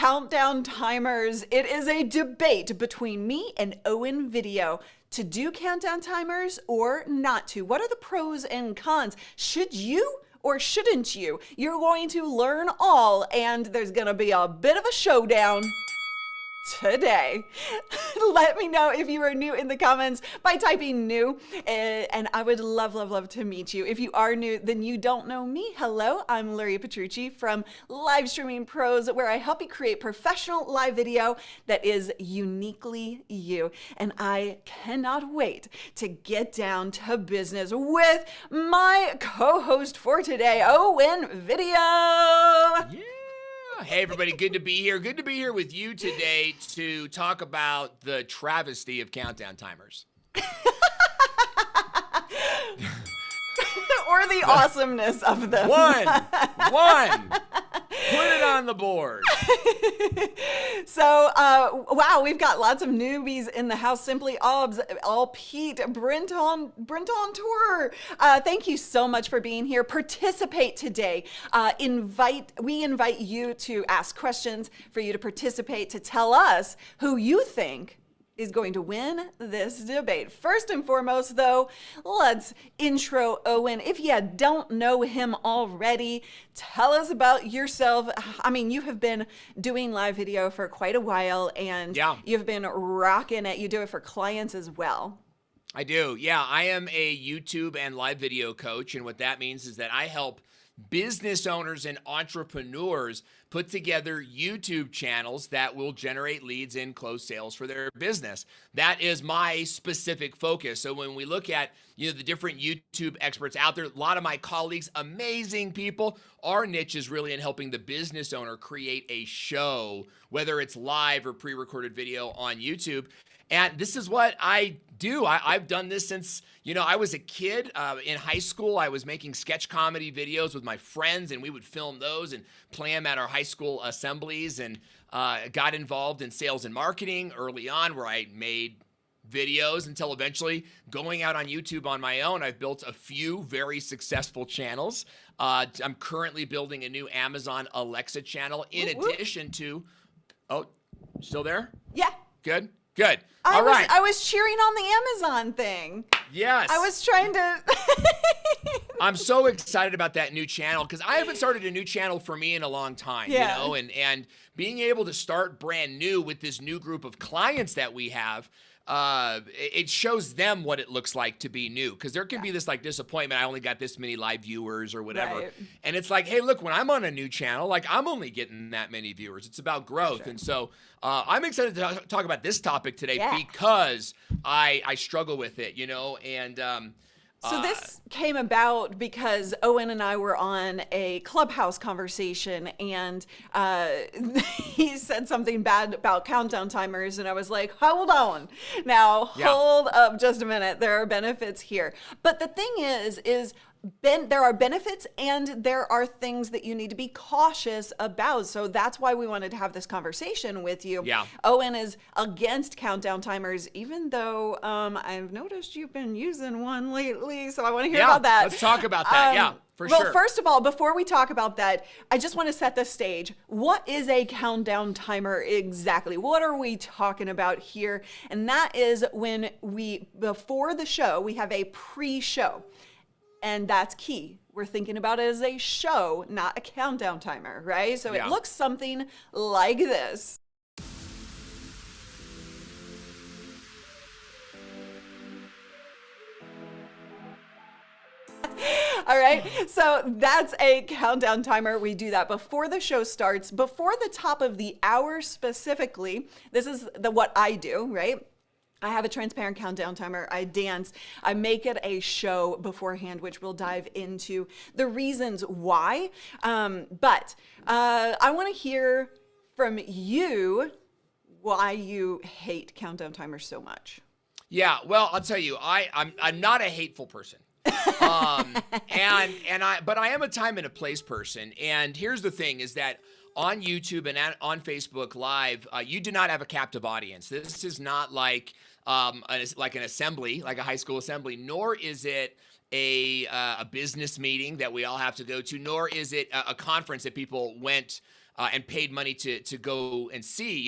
countdown timers. It is a debate between me and Owen Video to do countdown timers or not to. What are the pros and cons? Should you or shouldn't you? You're going to learn all, and there's going to be a bit of a showdown today. Let me know if you are new in the comments by typing new, and I would love to meet you. If you are new, then you don't know me. Hello, I'm Luria Petrucci from Live Streaming Pros, where I help you create professional live video that is uniquely you. And I cannot wait to get down to business with my co-host for today, Owen Video. Yeah. Hey everybody, good to be here. Good to be here with you today to talk about the travesty of countdown timers. Or the awesomeness of them. One. Put it on the board. So, wow, we've got lots of newbies in the house. Simply Obs, All Pete, Brenton Tour. Thank you so much for being here. Participate today. We invite you to ask questions, for you to participate, to tell us who you think is going to win this debate. First and foremost, though, let's intro Owen. If you don't know him already, tell us about yourself. I mean, you have been doing live video for quite a while, and you've been rocking it. You do it for clients as well. I do. Yeah, I am a YouTube and live video coach, and what that means is that I help business owners and entrepreneurs put together YouTube channels that will generate leads and close sales for their business. That is my specific focus. So when we look at the different YouTube experts out there, a lot of my colleagues, amazing people, our niche is really in helping the business owner create a show, whether it's live or pre-recorded video on YouTube. And this is what I do. I've done this since, I was a kid. In high school, I was making sketch comedy videos with my friends, and we would film those and play them at our high school assemblies, and got involved in sales and marketing early on, where I made videos until eventually going out on YouTube on my own. I've built a few very successful channels. I'm currently building a new Amazon Alexa channel in addition to, still there? Yeah. Good. I was cheering on the Amazon thing. Yes. I was trying to. I'm so excited about that new channel because I haven't started a new channel for me in a long time, and being able to start brand new with this new group of clients that we have, it shows them what it looks like to be new, because there can be this like disappointment. I only got this many live viewers or whatever. Right. And it's like, hey, look, when I'm on a new channel, like I'm only getting that many viewers. It's about growth. Sure. And so I'm excited to talk about this topic today because I struggle with it, and so this came about because Owen and I were on a Clubhouse conversation, and he said something bad about countdown timers, and I was like, hold on. Now, hold up just a minute. There are benefits here. But the thing is there are benefits and there are things that you need to be cautious about. So that's why we wanted to have this conversation with you. Yeah. Owen is against countdown timers, even though I've noticed you've been using one lately. So I want to hear about that. Let's talk about that. For sure. Well, first of all, before we talk about that, I just want to set the stage. What is a countdown timer exactly? What are we talking about here? And that is when before the show, we have a pre-show. And that's key. We're thinking about it as a show, not a countdown timer, right? So it looks something like this. All right, so that's a countdown timer. We do that before the show starts, before the top of the hour specifically. This is what I do, right? I have a transparent countdown timer. I dance. I make it a show beforehand, which we'll dive into the reasons why. But I want to hear from you why you hate countdown timers so much. Yeah, well, I'll tell you, I'm not a hateful person. But I am a time and a place person. And here's the thing is that on YouTube and on Facebook Live, you do not have a captive audience. This is not like an assembly, like a high school assembly, nor is it a business meeting that we all have to go to, nor is it a conference that people went and paid money to go and see.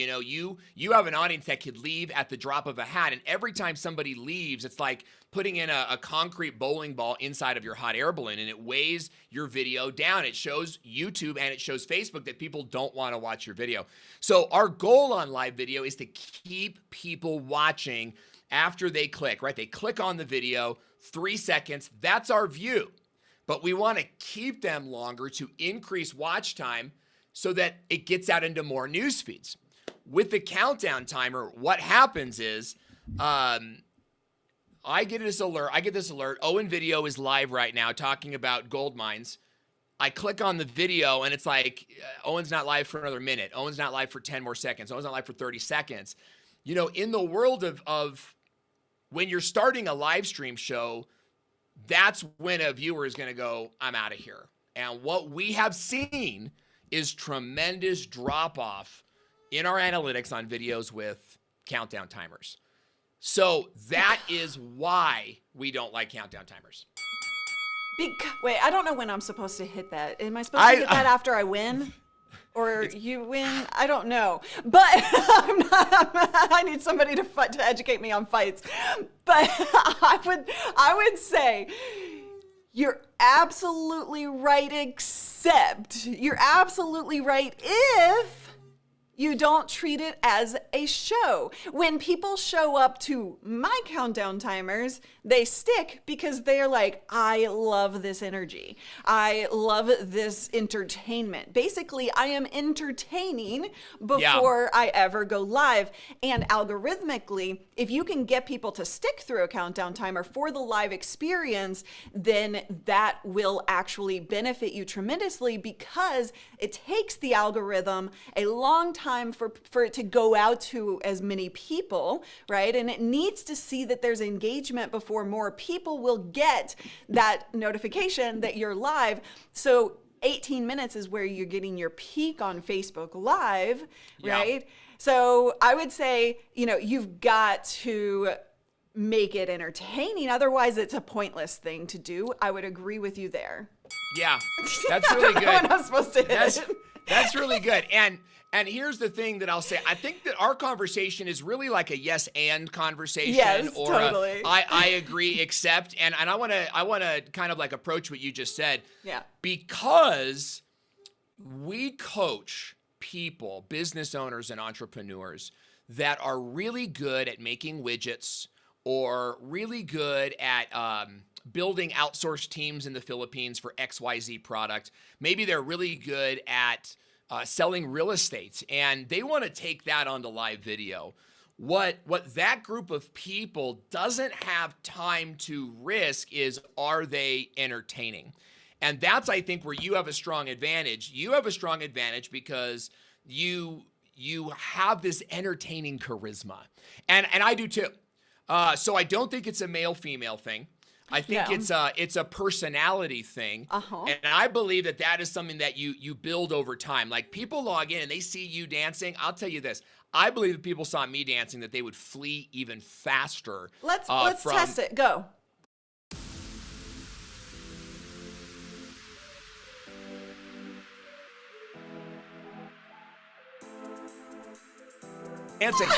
You have an audience that could leave at the drop of a hat, and every time somebody leaves, it's like putting in a concrete bowling ball inside of your hot air balloon, and it weighs your video down. It shows YouTube and it shows Facebook that people don't want to watch your video. So our goal on live video is to keep people watching after they click, right? They click on the video, 3 seconds, that's our view. But we want to keep them longer to increase watch time so that it gets out into more news feeds. With the countdown timer, what happens is I get this alert. Owen Video is live right now talking about gold mines. I click on the video and it's like, Owen's not live for another minute. Owen's not live for 10 more seconds. Owen's not live for 30 seconds. In the world of when you're starting a live stream show, that's when a viewer is going to go, I'm out of here. And what we have seen is tremendous drop off in our analytics on videos with countdown timers. So that is why we don't like countdown timers. Wait, I don't know when I'm supposed to hit that. Am I supposed to hit that after I win? Or you win? I don't know. But I need somebody to educate me on fights. But I would say you're absolutely right, except you're absolutely right if you don't treat it as a show. When people show up to my countdown timers, they stick because they're like, I love this energy. I love this entertainment. Basically, I am entertaining before I ever go live. And algorithmically, if you can get people to stick through a countdown timer for the live experience, then that will actually benefit you tremendously because it takes the algorithm a long time for it to go out to as many people, right? And it needs to see that there's engagement before more people will get that notification that you're live. So 18 minutes is where you're getting your peak on Facebook Live, right? Yeah. So I would say, you've got to make it entertaining. Otherwise, it's a pointless thing to do. I would agree with you there. Yeah, that's really good. I don't know when I'm supposed to hit it. That's really good. And here's the thing that I'll say. I think that our conversation is really like a yes and conversation. Yes, or totally. I agree, except, and I want to kind of like approach what you just said. Yeah. Because we coach people, business owners and entrepreneurs that are really good at making widgets or really good at building outsourced teams in the Philippines for XYZ product. Maybe they're really good at selling real estate, and they want to take that onto live video. What that group of people doesn't have time to risk is, are they entertaining? And that's, I think, where you have a strong advantage. You have a strong advantage because you have this entertaining charisma, and I do too. So I don't think it's a male-female thing. I think it's a personality thing. And I believe that is something that you build over time. Like, people log in and they see you dancing. I'll tell you this. I believe if people saw me dancing, that they would flee even faster. Let's test it. Go. Dancing.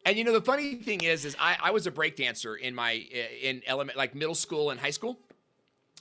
And the funny thing is I was a break dancer in middle school and high school,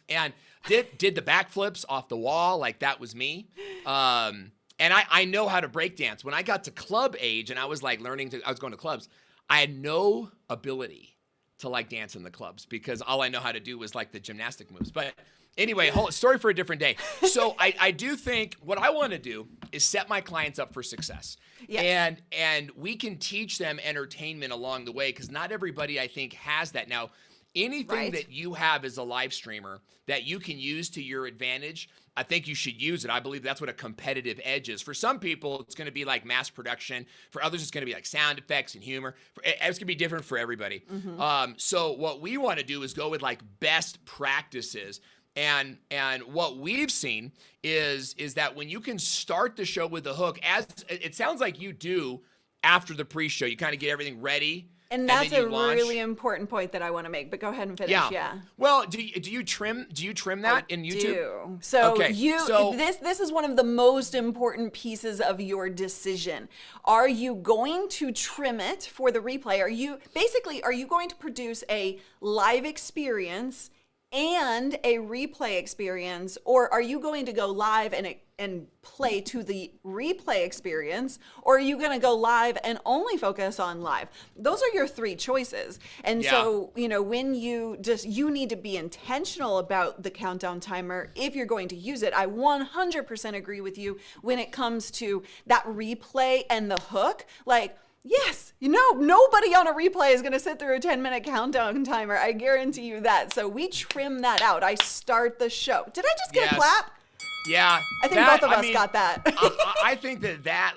and did the backflips off the wall. Like, that was me. And I know how to break dance. When I got to club age and I was like I was going to clubs, I had no ability to like dance in the clubs because all I know how to do was like the gymnastic moves. But anyway, story for a different day. So I do think what I want to do is set my clients up for success. Yes. And we can teach them entertainment along the way, because not everybody, I think, has that. Now, anything that you have as a live streamer that you can use to your advantage, I think you should use it. I believe that's what a competitive edge is. For some people, it's going to be like mass production. For others, it's going to be like sound effects and humor. It's going to be different for everybody. Mm-hmm. So what we want to do is go with like best practices. And what we've seen is that when you can start the show with a hook, as it sounds like you do after the pre-show, you kind of get everything ready And that's then a you launch. really important point that I want to make, but go ahead and finish. Yeah. Well, do you trim that in YouTube? Do. So Okay, this is one of the most important pieces of your decision. Are you going to trim it for the replay? Are you going to produce a live experience and a replay experience, or are you going to go live and play to the replay experience, or are you going to go live and only focus on live? Those are your three choices. And so, when you need to be intentional about the countdown timer if you're going to use it. I 100% agree with you when it comes to that replay and the hook. Like, yes, nobody on a replay is going to sit through a 10-minute countdown timer. I guarantee you that. So we trim that out. I start the show. Did I just get a clap? Yeah. I think both of us got that. I think that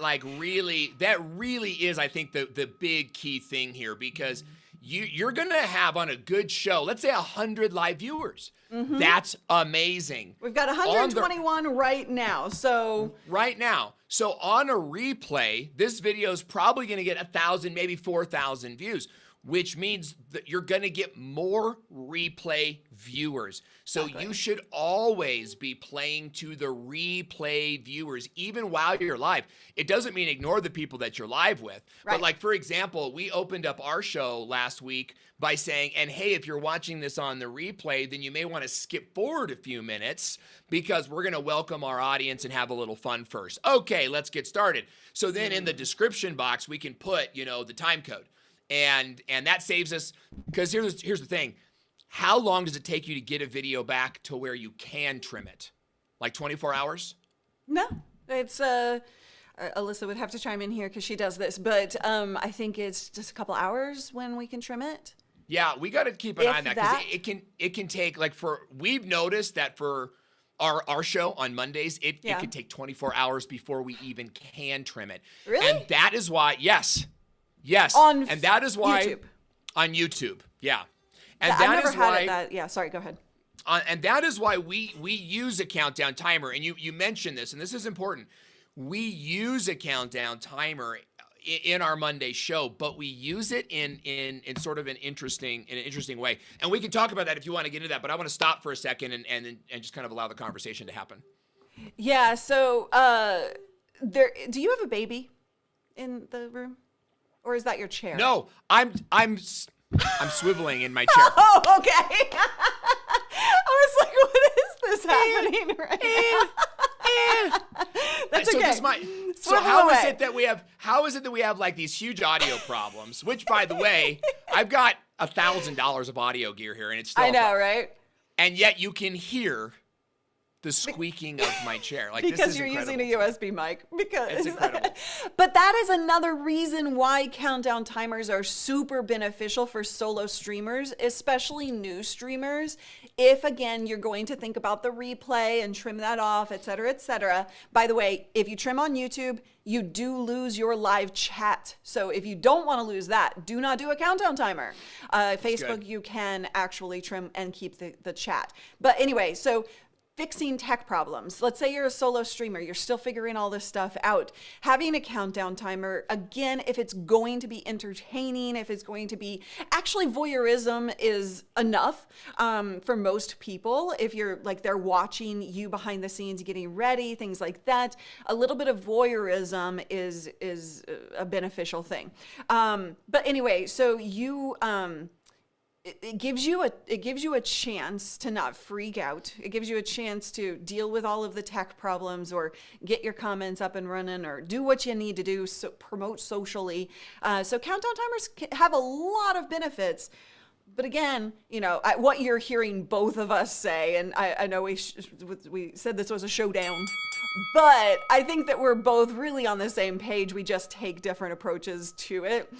really is, I think, the big key thing here, because you're going to have on a good show, let's say 100 live viewers. Mm-hmm. That's amazing. We've got 121 right now. So on a replay, this video is probably going to get 1,000, maybe 4,000 views, which means that you're going to get more replay viewers. So you should always be playing to the replay viewers, even while you're live. It doesn't mean ignore the people that you're live with. Right. But like, for example, we opened up our show last week by saying, and hey, if you're watching this on the replay, then you may want to skip forward a few minutes because we're going to welcome our audience and have a little fun first. Okay, let's get started. So then in the description box, we can put, the time code. And that saves us, because here's the thing. How long does it take you to get a video back to where you can trim it? Like 24 hours? No, it's Alyssa would have to chime in here because she does this, but I think it's just a couple hours when we can trim it. Yeah, we got to keep an eye on that, because it can take, like, we've noticed that for our show on Mondays, it can take 24 hours before we even can trim it. Really? And that is why, yes. And that is why YouTube. On YouTube, yeah. And I've never had it that. Yeah, sorry, go ahead. And that is why we use a countdown timer. And you mentioned this, and this is important. We use a countdown timer in our Monday show, but we use it in sort of an interesting way. And we can talk about that if you want to get into that. But I want to stop for a second and just kind of allow the conversation to happen. Yeah. So, do you have a baby in the room, or is that your chair? No, I'm swiveling in my chair. Oh, okay. I was like, what is this happening right now? That's okay. So how is it that we have like these huge audio problems? Which, by the way, I've got $1,000 of audio gear here, and it's still. I know, right? And yet you can hear the squeaking of my chair. Like, because this is you're incredible. using a USB mic. Because it's incredible. But that is another reason why countdown timers are super beneficial for solo streamers, especially new streamers. If, again, you're going to think about the replay and trim that off, et cetera, et cetera. By the way, if you trim on YouTube, you do lose your live chat. So if you don't want to lose that, do not do a countdown timer. Facebook, you can actually trim and keep the chat. But anyway, so fixing tech problems. Let's say you're a solo streamer, you're still figuring all this stuff out. Having a countdown timer, again, if it's going to be entertaining, if it's going to be, actually voyeurism is enough for most people. If you're like, they're watching you behind the scenes, getting ready, things like that, a little bit of voyeurism is a beneficial thing. But anyway, so you, it gives you a chance to not freak out. It gives you a chance to deal with all of the tech problems, or get your comments up and running, or do what you need to do, so promote socially. So countdown timers have a lot of benefits. But again, what you're hearing both of us say, and I know we said this was a showdown, but I think that we're both really on the same page. We just take different approaches to it.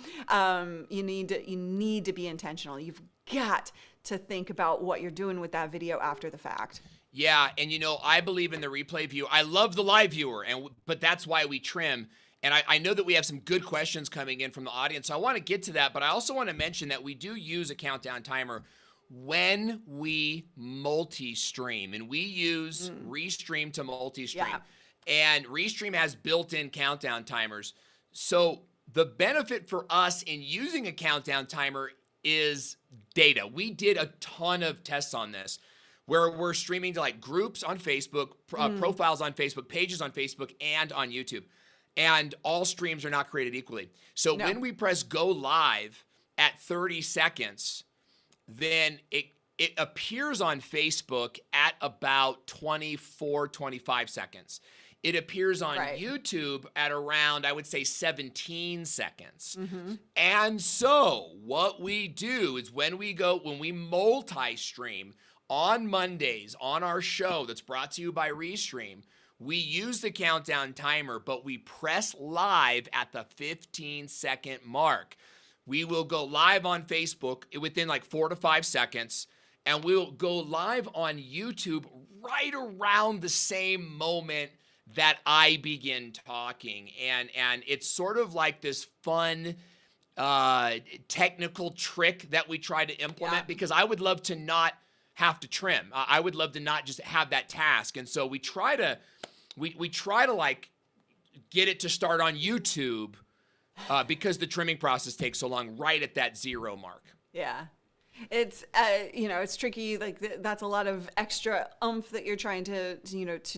You need to be intentional. You've got to think about what you're doing with that video after the fact. Yeah, and I believe in the replay view. I love the live viewer, but that's why we trim. And I know that we have some good questions coming in from the audience, so I want to get to that. But I also want to mention that we do use a countdown timer when we multi-stream, and we use Restream to multi-stream. Yeah. And Restream has built-in countdown timers. So The benefit for us in using a countdown timer is data. We did a ton of tests on this where we're streaming to like groups on Facebook, profiles on Facebook, pages on Facebook, and on YouTube. And all streams are not created equally. So when we press go live at 30 seconds, then it appears on Facebook at about 24, 25 seconds. It appears on YouTube at around, I would say, 17 seconds. And so what we do is when we multi-stream on Mondays on our show that's brought to you by Restream, we use the countdown timer, but we press live at the 15-second mark. We will go live on Facebook within like 4 to 5 seconds, and we'll go live on YouTube right around the same moment that I begin talking. And it's sort of like this fun technical trick that we try to implement because I would love to not have to trim. I would love to not just have that task. And so we try to like get it to start on YouTube because the trimming process takes so long right at that 0 mark. Yeah. It's, it's tricky. Like that's a lot of extra oomph that you're trying to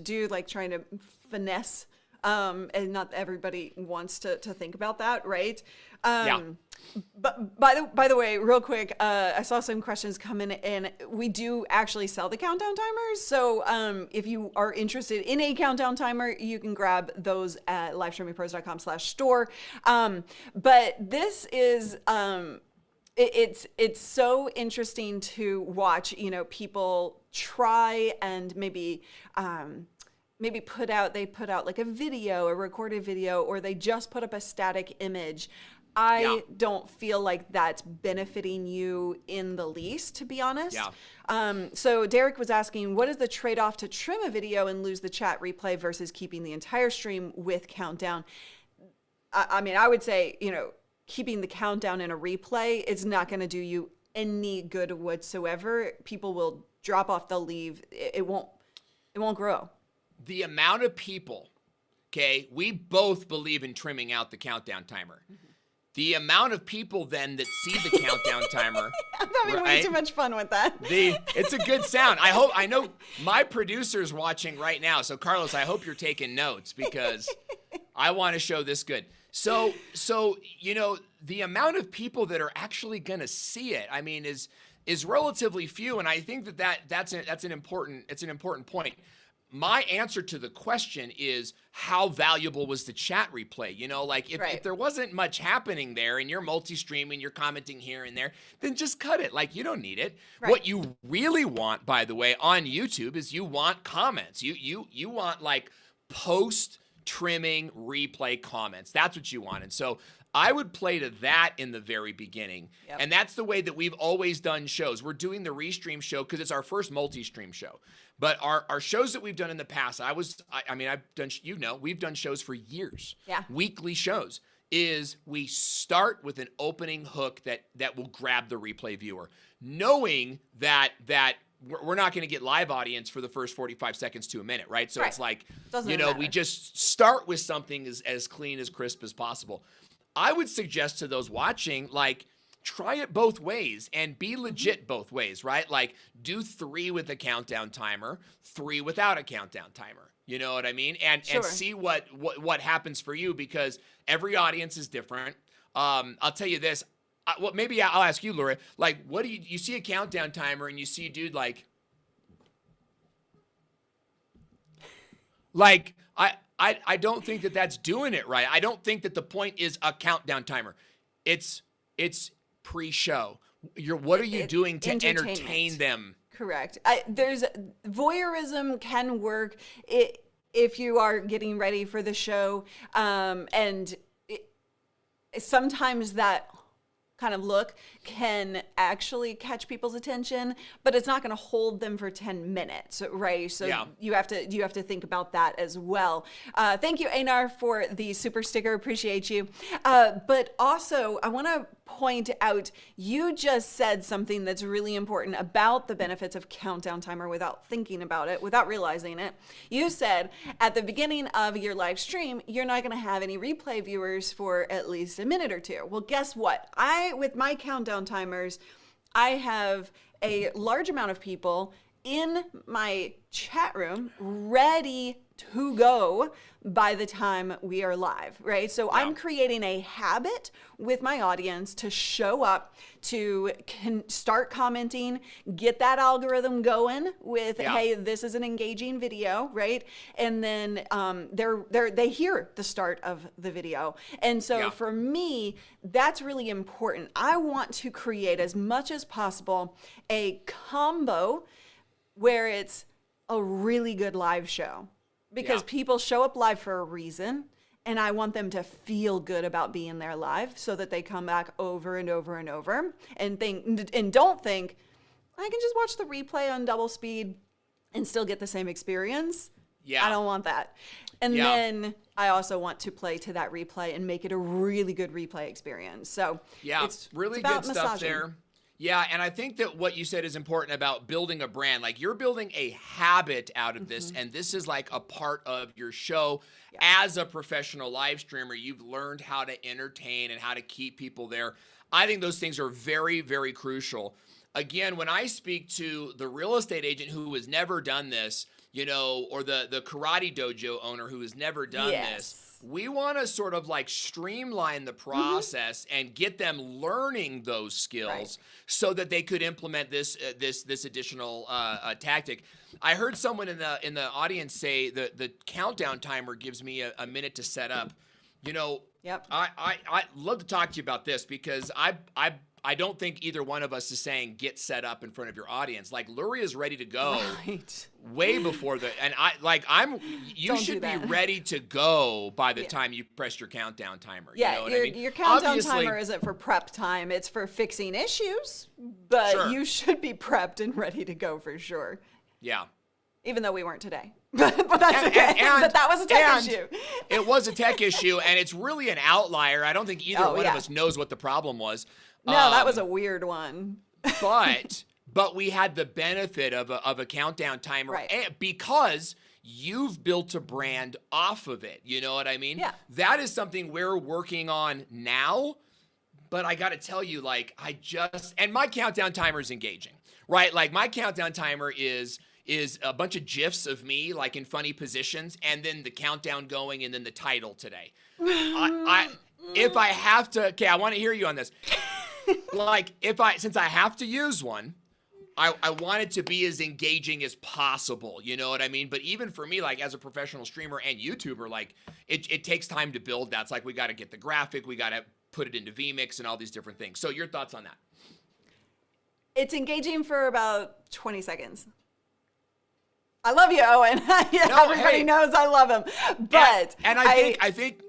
do, like trying to finesse. And not everybody wants to think about that. Right. But by the way, real quick, I saw some questions coming in. We do actually sell the countdown timers. So if you are interested in a countdown timer, you can grab those at livestreamingpros.com/store. But this is, it's so interesting to watch, people try and maybe put out like a video, a recorded video, or they just put up a static image. I don't feel like that's benefiting you in the least, to be honest. So Derek was asking, what is the trade-off to trim a video and lose the chat replay versus keeping the entire stream with countdown? I mean, I would say, keeping the countdown in a replay is not going to do you any good whatsoever. People will drop off, they'll leave. It won't grow. The amount of people, okay, we both believe in trimming out the countdown timer. The amount of people then that see the countdown timer. I'm having way too much fun with that. It's a good sound. I know my producer's watching right now. So Carlos, I hope you're taking notes because I want to show this good. So the amount of people that are actually going to see it, I mean, is relatively few, and I think that's an important point. My answer to the question is, how valuable was the chat replay? If there wasn't much happening there and you're multi-streaming, you're commenting here and there, then just cut it. Like, you don't need it. Right. What you really want, by the way, on YouTube is you want comments. You want like post-trimming replay comments. That's what you want. And so I would play to that in the very beginning. Yep. And that's the way that we've always done shows. We're doing the Restream show because it's our first multi-stream show. But our shows that we've done in the past, we've done shows for years. Yeah. Weekly shows is we start with an opening hook that will grab the replay viewer, knowing that we're not going to get live audience for the first 45 seconds to a minute, right? So it's like, we just start with something as clean, as crisp as possible. I would suggest to those watching, like, try it both ways and be legit both ways, right? Like, do 3 with a countdown timer, 3 without a countdown timer. You know what I mean? And see what happens for you, because every audience is different. I'll tell you this. Maybe I'll ask you, Luria. Like, what do you see a countdown timer and you see a dude like I don't think that that's doing it right. I don't think that the point is a countdown timer. It's pre-show. What are you doing to entertain them? Correct. There's voyeurism can work if you are getting ready for the show, and sometimes that kind of look can actually catch people's attention, but it's not going to hold them for 10 minutes, right? So you have to think about that as well. Thank you, Einar, for the super sticker. Appreciate you. But also, I want to point out, you just said something that's really important about the benefits of countdown timer without thinking about it, without realizing it. You said at the beginning of your live stream, you're not going to have any replay viewers for at least a minute or two. Well, guess what? With my countdown timers, I have a large amount of people in my chat room ready to go by the time we are live, right? So I'm creating a habit with my audience to show up, to start commenting, get that algorithm going with, hey, this is an engaging video, right? And then they hear the start of the video. And so for me, that's really important. I want to create as much as possible a combo where it's a really good live show, because people show up live for a reason, and I want them to feel good about being there live so that they come back over and over and over and don't think, I can just watch the replay on double speed and still get the same experience. I don't want that. And then I also want to play to that replay and make it a really good replay experience. So it's really about good stuff massaging. there. Yeah, and I think that what you said is important about building a brand. Like, you're building a habit out of this, and this is like a part of your show. As a professional live streamer, you've learned how to entertain and how to keep people there. I think those things are very, very crucial. Again, when I speak to the real estate agent who has never done this, you know, or the karate dojo owner who has never done this, we want to sort of like streamline the process and get them learning those skills so that they could implement this additional tactic. I heard someone in the audience say the countdown timer gives me a minute to set up. You know, I love to talk to you about this, because I don't think either one of us is saying get set up in front of your audience. Like, Luria is ready to go way before you should be ready to go by the time you press your countdown timer. You know what I mean? Your countdown timer isn't for prep time. It's for fixing issues, but you should be prepped and ready to go for sure. Yeah. Even though we weren't today. But that's okay. But that was a tech issue. It was a tech issue, and it's really an outlier. I don't think either one of us knows what the problem was. No, that was a weird one. but we had the benefit of a countdown timer, because you've built a brand off of it. You know what I mean? Yeah. That is something we're working on now. But I got to tell you, like, and my countdown timer is engaging, right? Like, my countdown timer is a bunch of GIFs of me, like, in funny positions, and then the countdown going, and then the title today. If I have to, I want to hear you on this. Like, since I have to use one, I want it to be as engaging as possible. You know what I mean? But even for me, like, as a professional streamer and YouTuber, like, it takes time to build that. It's like, we got to get the graphic, we got to put it into vMix and all these different things. So your thoughts on that? It's engaging for about 20 seconds. I love you, Owen. Everybody knows I love him. But and I think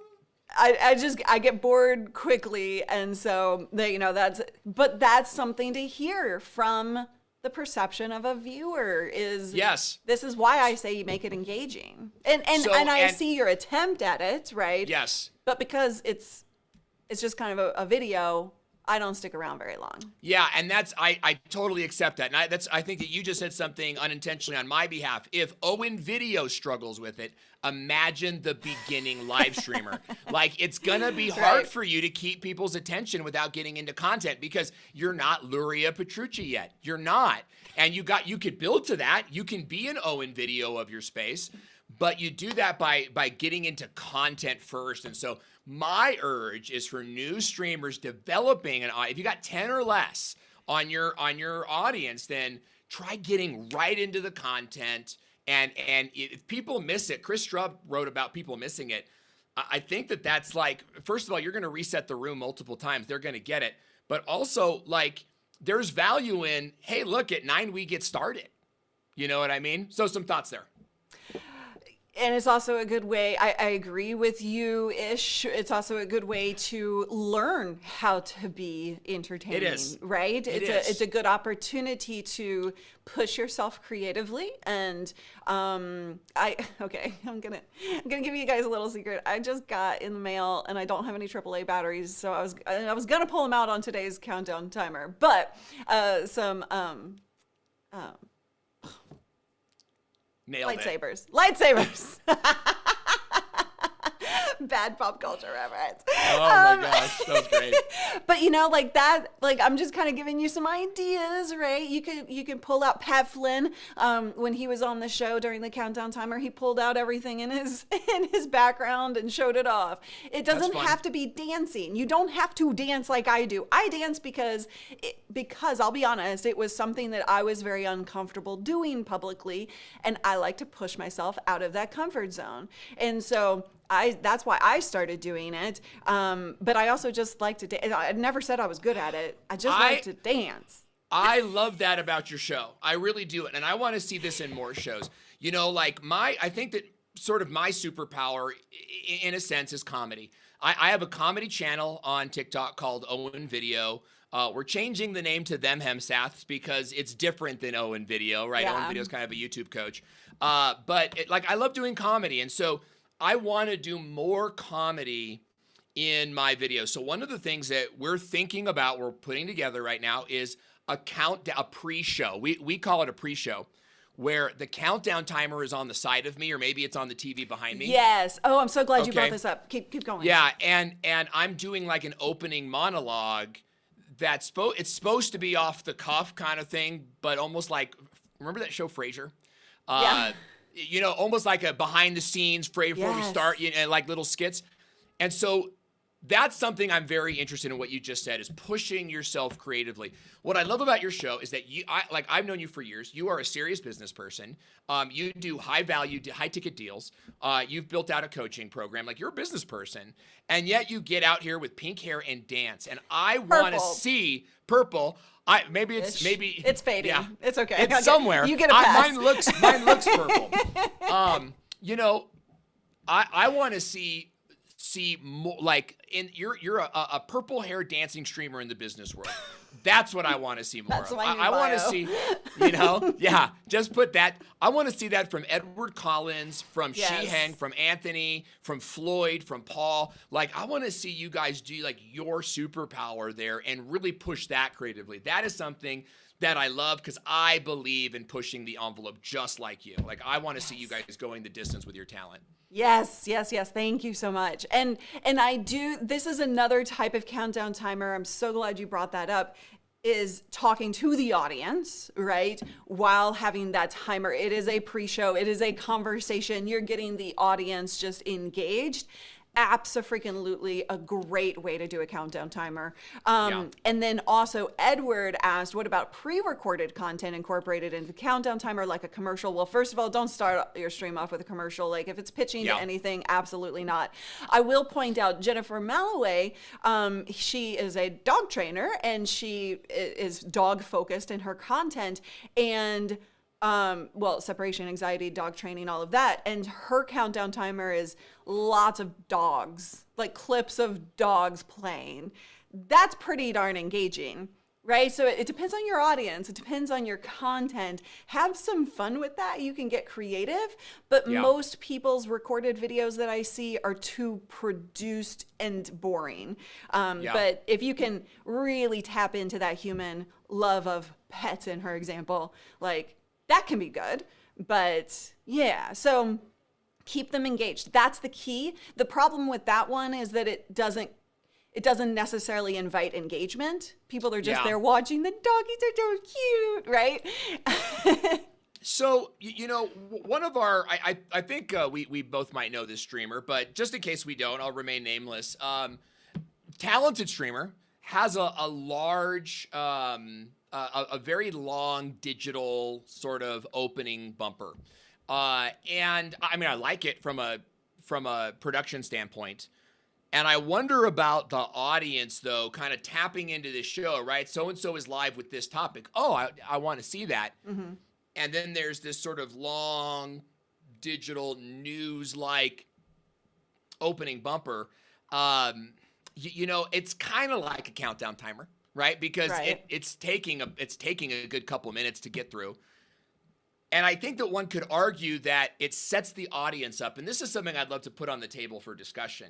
I get bored quickly, and so that's something to hear from the perception of a viewer is this is why I say you make it engaging. And I see your attempt at it, right? Yes. But because it's just kind of a video, I don't stick around very long. Yeah, and I totally accept that. And I think that you just said something unintentionally on my behalf. If Owen Video struggles with it, imagine the beginning live streamer. Like, it's gonna be hard for you to keep people's attention without getting into content, because you're not Luria Petrucci yet. You're not. And you could build to that. You can be an Owen Video of your space, but you do that by getting into content first. And so my urge is for new streamers developing if you got 10 or less on your audience, then try getting right into the content. And if people miss it, Chris Strubb wrote about people missing it. I think that's like, first of all, you're going to reset the room multiple times. They're going to get it. But also, like, there's value in, hey, look, at 9 we get started. You know what I mean? So some thoughts there. And it's also a good way, I agree with you-ish. It's also a good way to learn how to be entertaining. It is. Right? It's a good opportunity to push yourself creatively. And I'm gonna give you guys a little secret. I just got in the mail, and I don't have any AAA batteries, so I was gonna pull them out on today's countdown timer. But some Nailed lightsabers. it. Lightsabers. Bad pop culture reference. Oh my gosh, that was great. But you know, like that, like I'm just kind of giving you some ideas, right? You can pull out Pat Flynn. When he was on the show during the countdown timer, he pulled out everything in his background and showed it off. It doesn't have to be dancing. You don't have to dance like I do. I dance because I'll be honest, it was something that I was very uncomfortable doing publicly, and I like to push myself out of that comfort zone. And so that's why I started doing it. But I also just like to dance. I never said I was good at it. I just like to dance. I love that about your show. I really do. And I want to see this in more shows. You know, like I think that sort of my superpower in a sense is comedy. I have a comedy channel on TikTok called Owen Video. We're changing the name to Them Hemsaths because it's different than Owen Video, right? Yeah. Owen Video is kind of a YouTube coach. But I love doing comedy. And so I want to do more comedy in my videos. So one of the things that we're thinking about, we're putting together right now is a pre-show. We call it a pre-show, where the countdown timer is on the side of me, or maybe it's on the TV behind me. Yes. Oh, I'm so glad you brought this up. Keep going. Yeah, and I'm doing like an opening monologue that's it's supposed to be off the cuff kind of thing, but almost like, remember that show Frasier? Yeah. You know, almost like a behind the scenes before we start, you know, like little skits. And so that's something I'm very interested in what you just said, is pushing yourself creatively. What I love about your show is that I've known you for years. You are a serious business person. You do high value, high ticket deals. You've built out a coaching program. Like, you're a business person, and yet you get out here with pink hair and dance. And I want to see purple. Maybe it's fading. Yeah. It's okay. It's somewhere. You get a pass. Mine looks purple. You know, I want to see more, like, you're a purple hair dancing streamer in the business world. That's what I want to see more That's of. my new I want to bio. see, you know, yeah, just put that. I want to see that from Edward Collins, from Shiheng, from Anthony, from Floyd, from Paul. Like, I want to see you guys do like your superpower there and really push that creatively. That is something that I love, because I believe in pushing the envelope just like you. Like, I want to see you guys going the distance with your talent. Yes. Thank you so much. And this is another type of countdown timer. I'm so glad you brought that up, is talking to the audience, right? While having that timer. It is a pre-show. It is a conversation. You're getting the audience just engaged. Abso-freaking-lutely a great way to do a countdown timer. And then also Edward asked, what about pre-recorded content incorporated into the countdown timer, like a commercial? Well, first of all, don't start your stream off with a commercial. Like, if it's pitching to anything, absolutely not. I will point out Jennifer Malloway, she is a dog trainer, and she is dog focused in her content, and separation anxiety, dog training, all of that. And her countdown timer is lots of dogs, like clips of dogs playing. That's pretty darn engaging, right? So it depends on your audience. It depends on your content. Have some fun with that. You can get creative, but most people's recorded videos that I see are too produced and boring. But if you can really tap into that human love of pets, in her example, like, that can be good. But yeah, so keep them engaged. That's the key. The problem with that one is that it doesn't necessarily invite engagement. People are just there watching. The doggies are so cute, right? So, you know, one of our, I think we both might know this streamer, but just in case we don't, I'll remain nameless. Talented streamer, has a large, a very long digital sort of opening bumper. And I mean, I like it from a production standpoint. And I wonder about the audience, though, kind of tapping into this show, right? So-and-so is live with this topic. Oh, I want to see that. Mm-hmm. And then there's this sort of long digital news like opening bumper, it's kind of like a countdown timer, right? Because it's taking a good couple minutes to get through. And I think that one could argue that it sets the audience up, and this is something I'd love to put on the table for discussion,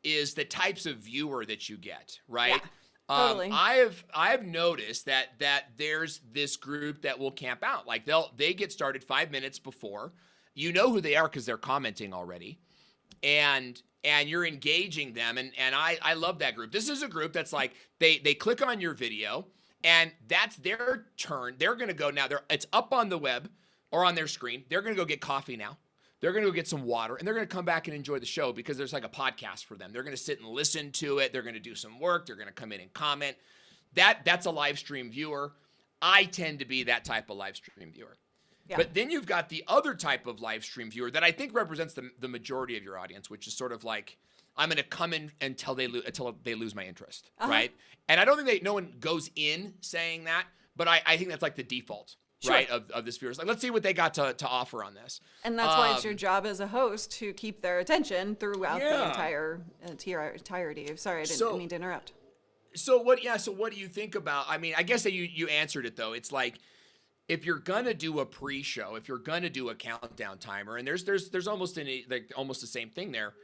is the types of viewer that you get, right? Yeah, totally. I've noticed that there's this group that will camp out. Like they get started 5 minutes before. You know who they are because they're commenting already. And you're engaging them, and I love that group. This is a group that's like they click on your video, and that's their turn. They're gonna go now. It's up on the web or on their screen. They're gonna go get coffee now. They're gonna go get some water, and they're gonna come back and enjoy the show because there's like a podcast for them. They're gonna sit and listen to it. They're gonna do some work. They're gonna come in and comment. That's a live stream viewer. I tend to be that type of live stream viewer. Yeah. But then you've got the other type of live stream viewer that I think represents the majority of your audience, which is sort of like, I'm going to come in until they lose my interest, right? And I don't think no one goes in saying that, but I think that's like the default, right, of this viewer. Like, let's see what they got to offer on this. And that's why it's your job as a host to keep their attention throughout the entire entirety. Sorry, I didn't mean to interrupt. So what do you think about, I mean, I guess that you answered it though. It's like, if you're gonna do a pre-show, if you're gonna do a countdown timer, and there's almost almost the same thing there,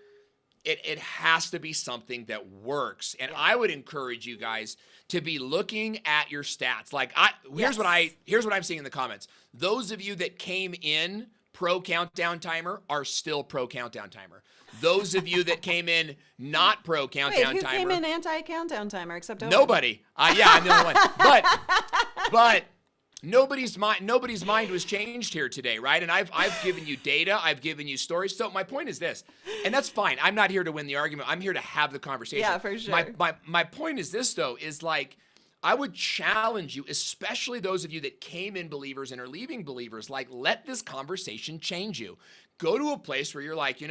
it has to be something that works. And I would encourage you guys to be looking at your stats. Like here's what I'm seeing in the comments. Those of you that came in pro countdown timer are still pro countdown timer. Those of you that came in not pro countdown timer. Who came in anti countdown timer except Owen? Nobody. Yeah, I'm the only one. But nobody's mind was changed here today, right? And I've given you data, I've given you stories. So my point is this, and that's fine. I'm not here to win the argument. I'm here to have the conversation. Yeah, for sure. My point is this though, is like, I would challenge you, especially those of you that came in believers and are leaving believers, like, let this conversation change you. Go to a place where you're like,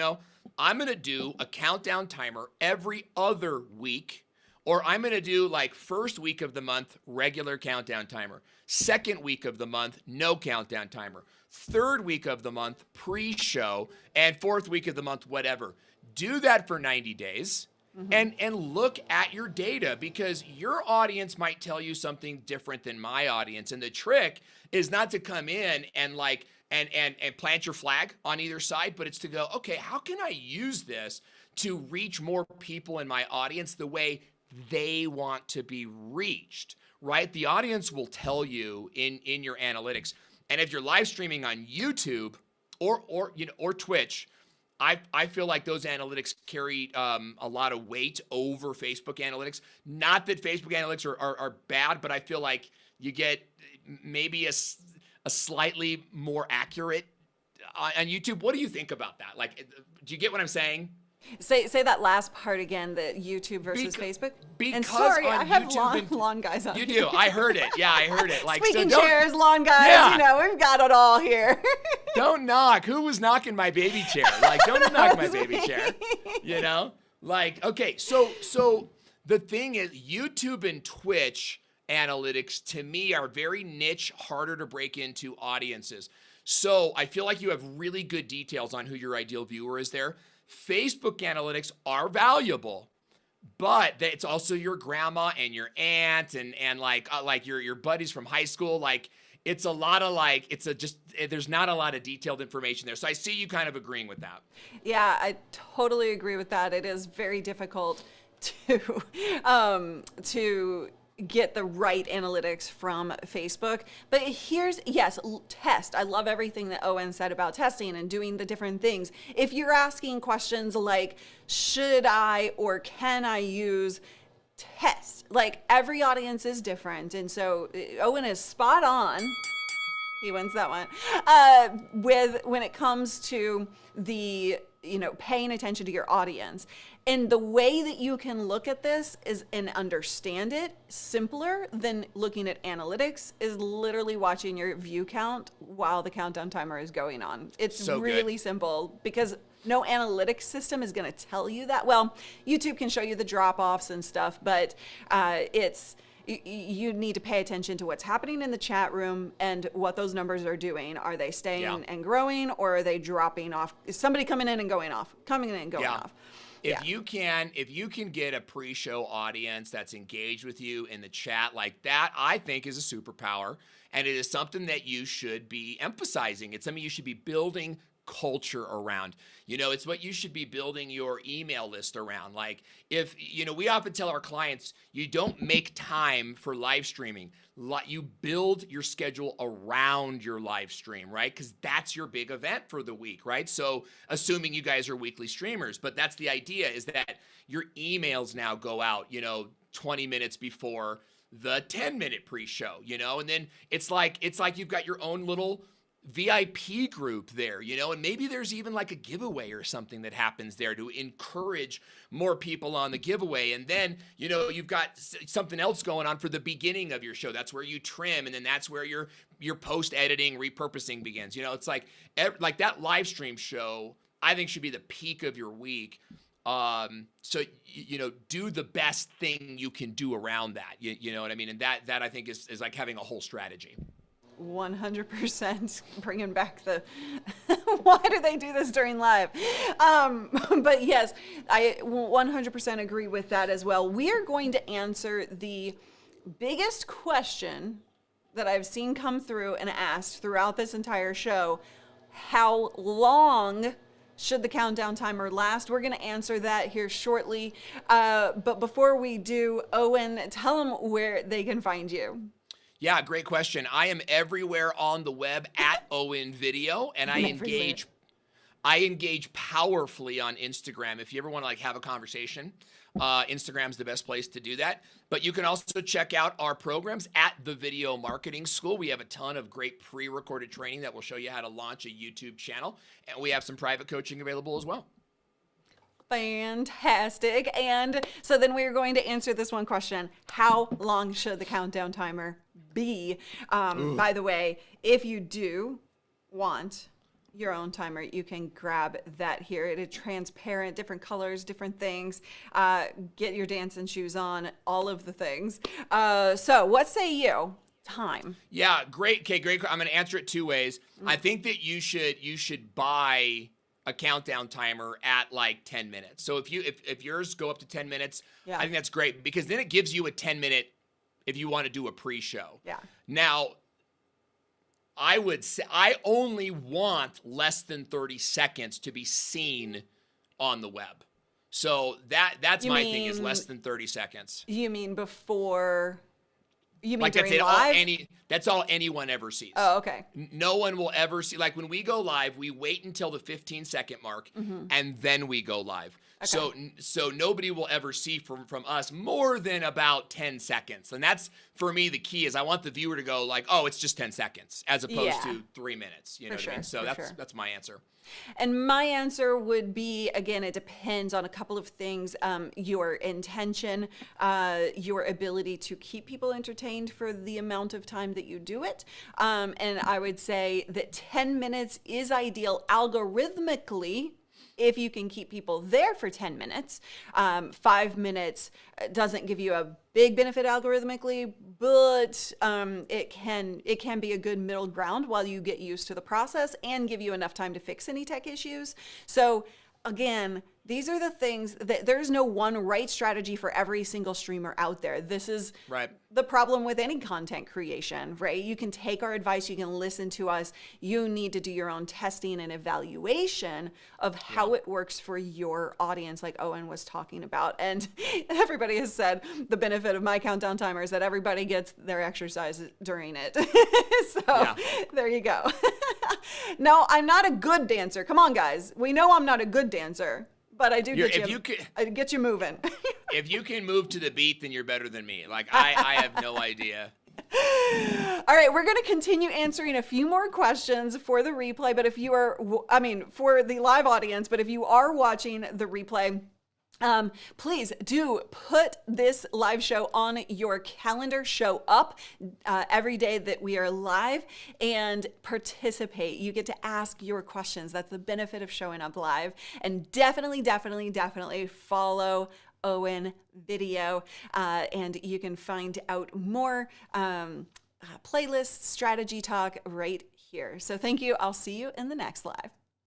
I'm going to do a countdown timer every other week. Or I'm going to do like first week of the month, regular countdown timer. Second week of the month, no countdown timer. Third week of the month, pre-show. And fourth week of the month, whatever. Do that for 90 days and look at your data, because your audience might tell you something different than my audience. And the trick is not to come in and like, and plant your flag on either side, but it's to go, okay, how can I use this to reach more people in my audience the way they want to be reached, right? The audience will tell you in your analytics. And if you're live streaming on YouTube or Twitch, I feel like those analytics carry a lot of weight over Facebook analytics. Not that Facebook analytics are bad, but I feel like you get maybe a slightly more accurate on YouTube. What do you think about that? Like, do you get what I'm saying? Say that last part again, the YouTube versus Facebook. Because and sorry, I have YouTube lawn guys on. You do. I heard it. Yeah, I heard it. Like, Speaking chairs, lawn guys, we've got it all here. Don't knock. Who was knocking my baby chair? Like, don't knock my baby chair. Like, okay, so the thing is, YouTube and Twitch analytics to me are very niche, harder to break into audiences. So I feel like you have really good details on who your ideal viewer is there. Facebook analytics are valuable, but it's also your grandma and your aunt and like your buddies from high school. Like, it's a lot of there's not a lot of detailed information there. So I see you kind of agreeing with that. Yeah, I totally agree with that. It is very difficult to get the right analytics from Facebook. But test. I love everything that Owen said about testing and doing the different things. If you're asking questions like, should I or can I use test? Like, every audience is different. And so Owen is spot on. He wins that one. When it comes to the, paying attention to your audience. And the way that you can look at this and understand it simpler than looking at analytics is literally watching your view count while the countdown timer is going on. It's so really simple, because no analytics system is going to tell you that. Well, YouTube can show you the drop-offs and stuff, but it's you need to pay attention to what's happening in the chat room and what those numbers are doing. Are they staying and growing, or are they dropping off? Is somebody coming in and going off, coming in and going off? If you can get a pre-show audience that's engaged with you in the chat like that, I think is a superpower, and it is something that you should be emphasizing. It's something you should be building culture around. It's what you should be building your email list around. Like, if we often tell our clients, you don't make time for live streaming. You build your schedule around your live stream, right? Because that's your big event for the week, right? So assuming you guys are weekly streamers, but that's the idea, is that your emails now go out, 20 minutes before the 10-minute pre-show, and then it's like you've got your own little VIP group there, and maybe there's even like a giveaway or something that happens there to encourage more people on the giveaway. And then, you've got something else going on for the beginning of your show. That's where you trim, and then that's where your post editing, repurposing begins. It's like that live stream show, I think, should be the peak of your week. So, do the best thing you can do around that. You know what I mean? And that I think is like having a whole strategy. 100% bringing back the why do they do this during live? But yes, I 100% agree with that as well. We are going to answer the biggest question that I've seen come through and asked throughout this entire show. How long should the countdown timer last? We're going to answer that here shortly. But before we do, Owen, tell them where they can find you. Yeah, great question. I am everywhere on the web at Owen Video, and I engage powerfully on Instagram. If you ever want to have a conversation, Instagram's the best place to do that. But you can also check out our programs at the Video Marketing School. We have a ton of great pre-recorded training that will show you how to launch a YouTube channel, and we have some private coaching available as well. Fantastic. And so then we're going to answer this one question. How long should the countdown timer be? By the way, if you do want your own timer, you can grab that here. It is transparent, different colors, different things. Get your dancing shoes on, all of the things. So what say you? Time. Yeah, great. Okay, great. I'm going to answer it two ways. I think that you should buy a countdown timer at like 10 minutes. So if yours go up to 10 minutes, I think that's great, because then it gives you a 10-minute if you want to do a pre-show. Yeah. Now, I would say I only want less than 30 seconds to be seen on the web. So that's my thing, is less than 30 seconds. You mean before? You mean like during live? That's all anyone ever sees. Oh, okay. No one will ever see. Like when we go live, we wait until the 15-second mark, and then we go live. Okay. So nobody will ever see from us more than about 10 seconds. And that's, for me, the key is I want the viewer to go like, oh, it's just 10 seconds as opposed to 3 minutes. You know what I mean? So that's my answer. And my answer would be, again, it depends on a couple of things. Your intention, your ability to keep people entertained for the amount of time that you do it. And I would say that 10 minutes is ideal algorithmically if you can keep people there for 10 minutes. 5 minutes doesn't give you a big benefit algorithmically, but it can be a good middle ground while you get used to the process and give you enough time to fix any tech issues. So again, these are the things that there's no one right strategy for every single streamer out there. This is the problem with any content creation, right? You can take our advice, you can listen to us. You need to do your own testing and evaluation of how it works for your audience, like Owen was talking about. And everybody has said the benefit of my countdown timer is that everybody gets their exercise during it. So there you go. No, I'm not a good dancer. Come on, guys. We know I'm not a good dancer. But I do get you moving. If you can move to the beat, then you're better than me. Like, I have no idea. All right, we're going to continue answering a few more questions for the replay. But if you are, for the live audience, but if you are watching the replay, please do put this live show on your calendar. Show up every day that we are live and participate. You get to ask your questions. That's the benefit of showing up live. And definitely follow Owen Video. And you can find out more playlist strategy talk right here. So thank you. I'll see you in the next live.